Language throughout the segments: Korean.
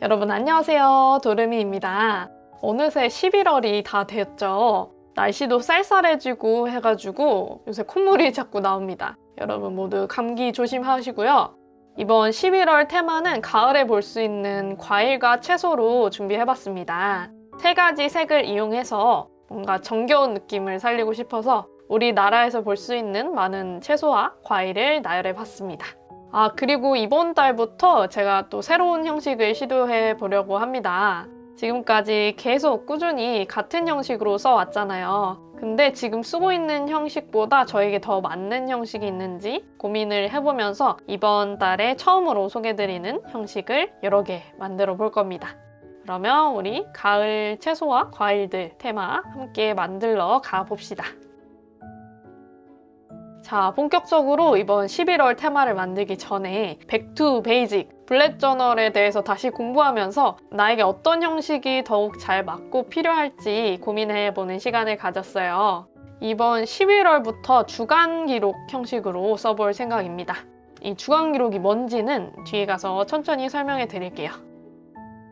여러분 안녕하세요. 도르미입니다. 어느새 11월이 다 되었죠. 날씨도 쌀쌀해지고 해가지고 요새 콧물이 자꾸 나옵니다. 여러분 모두 감기 조심하시고요. 이번 11월 테마는 가을에 볼 수 있는 과일과 채소로 준비해봤습니다. 3가지 색을 이용해서 뭔가 정겨운 느낌을 살리고 싶어서 우리나라에서 볼 수 있는 많은 채소와 과일을 나열해봤습니다. 그리고 이번 달부터 제가 또 새로운 형식을 시도해 보려고 합니다. 지금까지 계속 꾸준히 같은 형식으로 써왔잖아요. 근데 지금 쓰고 있는 형식보다 저에게 더 맞는 형식이 있는지 고민을 해보면서 이번 달에 처음으로 소개드리는 형식을 여러 개 만들어 볼 겁니다. 그러면 우리 가을 채소와 과일들 테마 함께 만들러 가봅시다. 자, 본격적으로 이번 11월 테마를 만들기 전에 Back to Basic 블랙 저널에 대해서 다시 공부하면서 나에게 어떤 형식이 더욱 잘 맞고 필요할지 고민해보는 시간을 가졌어요. 이번 11월부터 주간 기록 형식으로 써볼 생각입니다. 이 주간 기록이 뭔지는 뒤에 가서 천천히 설명해 드릴게요.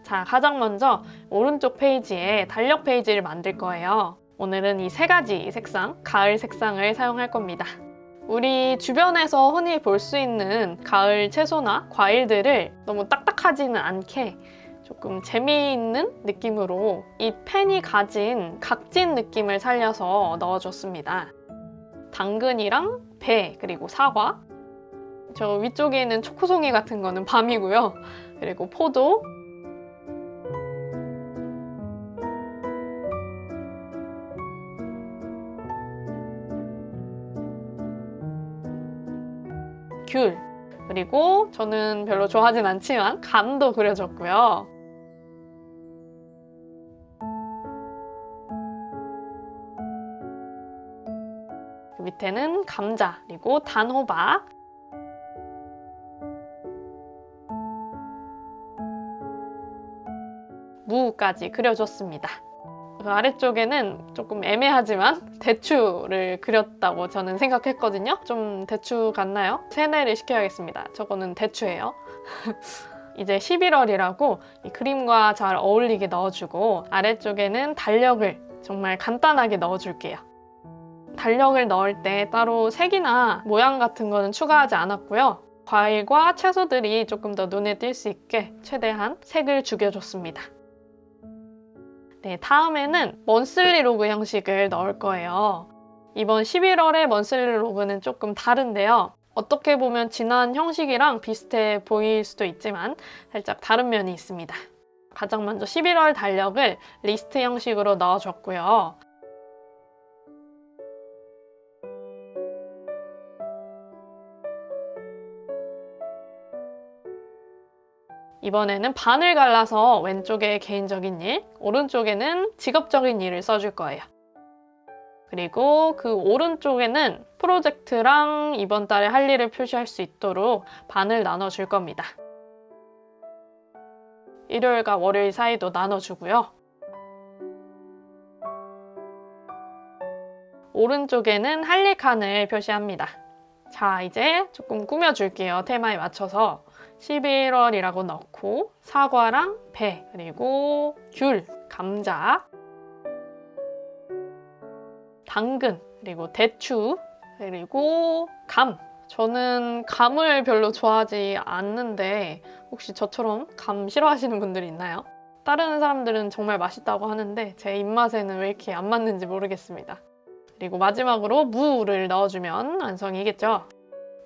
자, 가장 먼저 오른쪽 페이지에 달력 페이지를 만들 거예요. 오늘은 이 3가지 색상, 가을 색상을 사용할 겁니다. 우리 주변에서 흔히 볼 수 있는 가을 채소나 과일들을 너무 딱딱하지는 않게 조금 재미있는 느낌으로 이 펜이 가진 각진 느낌을 살려서 넣어줬습니다. 당근이랑 배, 그리고 사과, 저 위쪽에 있는 초코송이 같은 거는 밤이고요. 그리고 포도, 귤, 그리고 저는 별로 좋아하진 않지만 감도 그려줬고요. 그 밑에는 감자, 그리고 단호박, 무까지 그려줬습니다. 그 아래쪽에는 조금 애매하지만 대추를 그렸다고 저는 생각했거든요. 좀 대추 같나요? 세뇌를 시켜야겠습니다. 저거는 대추예요. 이제 11월이라고 이 그림과 잘 어울리게 넣어주고 아래쪽에는 달력을 정말 간단하게 넣어줄게요. 달력을 넣을 때 따로 색이나 모양 같은 거는 추가하지 않았고요. 과일과 채소들이 조금 더 눈에 띌 수 있게 최대한 색을 죽여줬습니다. 네, 다음에는 먼슬리 로그 형식을 넣을 거예요. 이번 11월의 먼슬리 로그는 조금 다른데요. 어떻게 보면 지난 형식이랑 비슷해 보일 수도 있지만 살짝 다른 면이 있습니다. 가장 먼저 11월 달력을 리스트 형식으로 넣어줬고요. 이번에는 반을 갈라서 왼쪽에 개인적인 일, 오른쪽에는 직업적인 일을 써줄 거예요. 그리고 그 오른쪽에는 프로젝트랑 이번 달에 할 일을 표시할 수 있도록 반을 나눠줄 겁니다. 일요일과 월요일 사이도 나눠주고요. 오른쪽에는 할 일 칸을 표시합니다. 자, 이제 조금 꾸며줄게요. 테마에 맞춰서. 11월이라고 넣고 사과랑 배, 그리고 귤, 감자, 당근, 그리고 대추, 그리고 감. 저는 감을 별로 좋아하지 않는데 혹시 저처럼 감 싫어하시는 분들이 있나요? 다른 사람들은 정말 맛있다고 하는데 제 입맛에는 왜 이렇게 안 맞는지 모르겠습니다. 그리고 마지막으로 무를 넣어주면 완성이겠죠?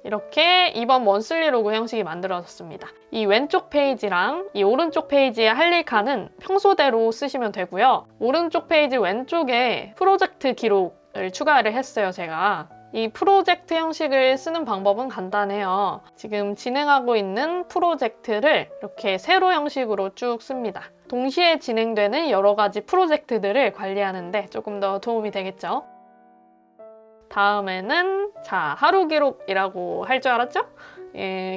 이렇게 이번 먼슬리 로그 형식이 만들어졌습니다. 이 왼쪽 페이지랑 이 오른쪽 페이지의 할 일 칸은 평소대로 쓰시면 되고요. 오른쪽 페이지 왼쪽에 프로젝트 기록을 추가를 했어요, 제가. 이 프로젝트 형식을 쓰는 방법은 간단해요. 지금 진행하고 있는 프로젝트를 이렇게 세로 형식으로 쭉 씁니다. 동시에 진행되는 여러 가지 프로젝트들을 관리하는데 조금 더 도움이 되겠죠? 다음에는 하루 기록이라고 할 줄 알았죠?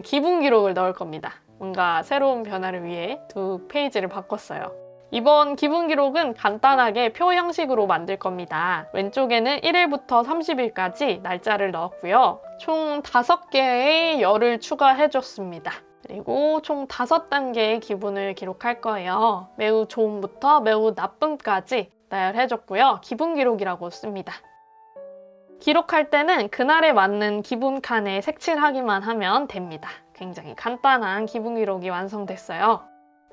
기분 기록을 넣을 겁니다. 뭔가 새로운 변화를 위해 2 페이지를 바꿨어요. 이번 기분 기록은 간단하게 표 형식으로 만들 겁니다. 왼쪽에는 1일부터 30일까지 날짜를 넣었고요. 총 5개의 열을 추가해줬습니다. 그리고 총 5단계의 기분을 기록할 거예요. 매우 좋음부터 매우 나쁨까지 나열해줬고요. 기분 기록이라고 씁니다. 기록할 때는 그날에 맞는 기분 칸에 색칠하기만 하면 됩니다. 굉장히 간단한 기분 기록이 완성됐어요.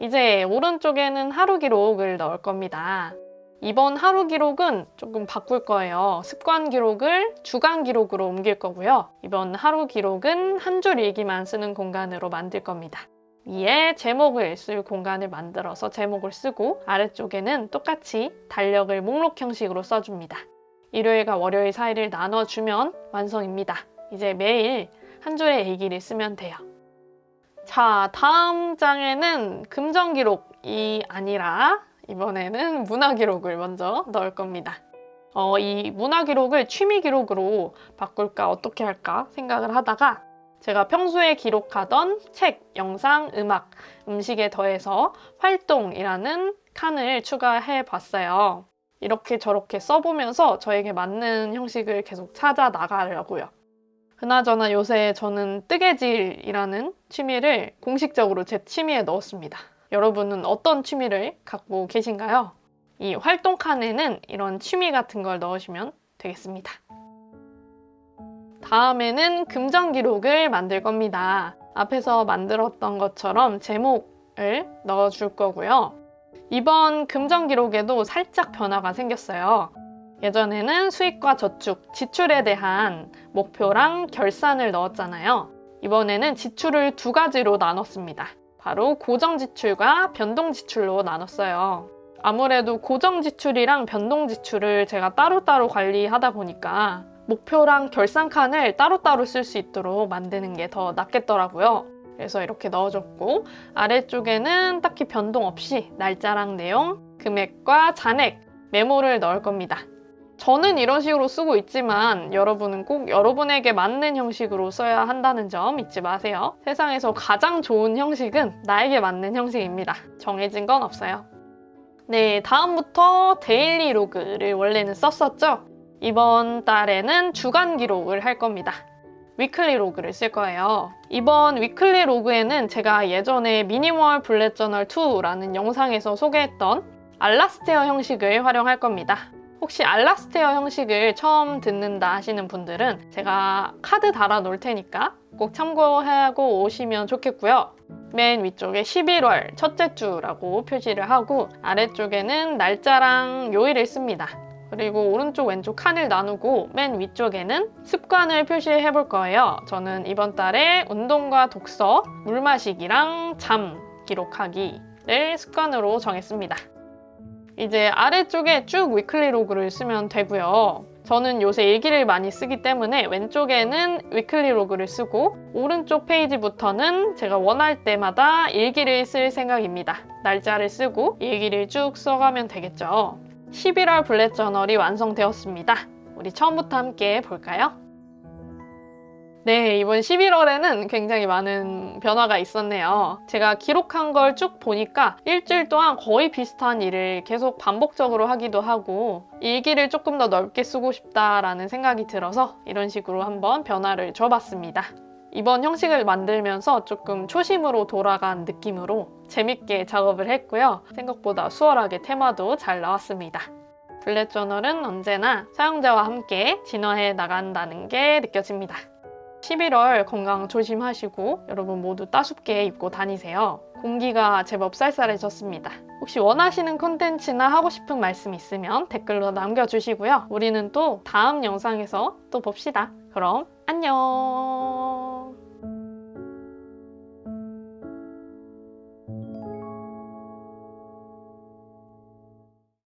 이제 오른쪽에는 하루 기록을 넣을 겁니다. 이번 하루 기록은 조금 바꿀 거예요. 습관 기록을 주간 기록으로 옮길 거고요. 이번 하루 기록은 한 줄 일기만 쓰는 공간으로 만들 겁니다. 위에 제목을 쓸 공간을 만들어서 제목을 쓰고 아래쪽에는 똑같이 달력을 목록 형식으로 써줍니다. 일요일과 월요일 사이를 나눠주면 완성입니다. 이제 매일 한 줄의 일기를 쓰면 돼요. 자, 다음 장에는 금전 기록이 아니라 이번에는 문화 기록을 먼저 넣을 겁니다. 이 문화 기록을 취미 기록으로 바꿀까 어떻게 할까 생각을 하다가 제가 평소에 기록하던 책, 영상, 음악, 음식에 더해서 활동이라는 칸을 추가해 봤어요. 이렇게 저렇게 써보면서 저에게 맞는 형식을 계속 찾아 나가려고요. 그나저나 요새 저는 뜨개질이라는 취미를 공식적으로 제 취미에 넣었습니다. 여러분은 어떤 취미를 갖고 계신가요? 이 활동 칸에는 이런 취미 같은 걸 넣으시면 되겠습니다. 다음에는 금전 기록을 만들 겁니다. 앞에서 만들었던 것처럼 제목을 넣어줄 거고요. 이번 금전 기록에도 살짝 변화가 생겼어요. 예전에는 수익과 저축, 지출에 대한 목표랑 결산을 넣었잖아요. 이번에는 지출을 2가지로 나눴습니다. 바로 고정 지출과 변동 지출로 나눴어요. 아무래도 고정 지출이랑 변동 지출을 제가 따로따로 관리하다 보니까 목표랑 결산 칸을 따로따로 쓸 수 있도록 만드는 게 더 낫겠더라고요. 그래서 이렇게 넣어줬고 아래쪽에는 딱히 변동 없이 날짜랑 내용, 금액과 잔액, 메모를 넣을 겁니다. 저는 이런 식으로 쓰고 있지만 여러분은 꼭 여러분에게 맞는 형식으로 써야 한다는 점 잊지 마세요. 세상에서 가장 좋은 형식은 나에게 맞는 형식입니다. 정해진 건 없어요. 네, 다음부터 데일리 로그를 원래는 썼었죠? 이번 달에는 주간 기록을 할 겁니다. 위클리 로그를 쓸 거예요. 이번 위클리 로그에는 제가 예전에 미니멀 블렛 저널 2라는 영상에서 소개했던 알라스테어 형식을 활용할 겁니다. 혹시 알라스테어 형식을 처음 듣는다 하시는 분들은 제가 카드 달아 놓을 테니까 꼭 참고하고 오시면 좋겠고요. 맨 위쪽에 11월 첫째 주라고 표시를 하고 아래쪽에는 날짜랑 요일을 씁니다. 그리고 오른쪽 왼쪽 칸을 나누고 맨 위쪽에는 습관을 표시해 볼 거예요. 저는 이번 달에 운동과 독서, 물 마시기랑 잠 기록하기를 습관으로 정했습니다. 이제 아래쪽에 쭉 위클리 로그를 쓰면 되고요. 저는 요새 일기를 많이 쓰기 때문에 왼쪽에는 위클리 로그를 쓰고 오른쪽 페이지부터는 제가 원할 때마다 일기를 쓸 생각입니다. 날짜를 쓰고 일기를 쭉 써가면 되겠죠. 11월 블렛 저널이 완성되었습니다. 우리 처음부터 함께 볼까요? 네, 이번 11월에는 굉장히 많은 변화가 있었네요. 제가 기록한 걸 쭉 보니까 일주일 동안 거의 비슷한 일을 계속 반복적으로 하기도 하고 일기를 조금 더 넓게 쓰고 싶다라는 생각이 들어서 이런 식으로 한번 변화를 줘봤습니다. 이번 형식을 만들면서 조금 초심으로 돌아간 느낌으로 재밌게 작업을 했고요. 생각보다 수월하게 테마도 잘 나왔습니다. 블렛 저널은 언제나 사용자와 함께 진화해 나간다는 게 느껴집니다. 11월 건강 조심하시고 여러분 모두 따숩게 입고 다니세요. 공기가 제법 쌀쌀해졌습니다. 혹시 원하시는 콘텐츠나 하고 싶은 말씀 있으면 댓글로 남겨주시고요. 우리는 또 다음 영상에서 또 봅시다. 그럼 안녕!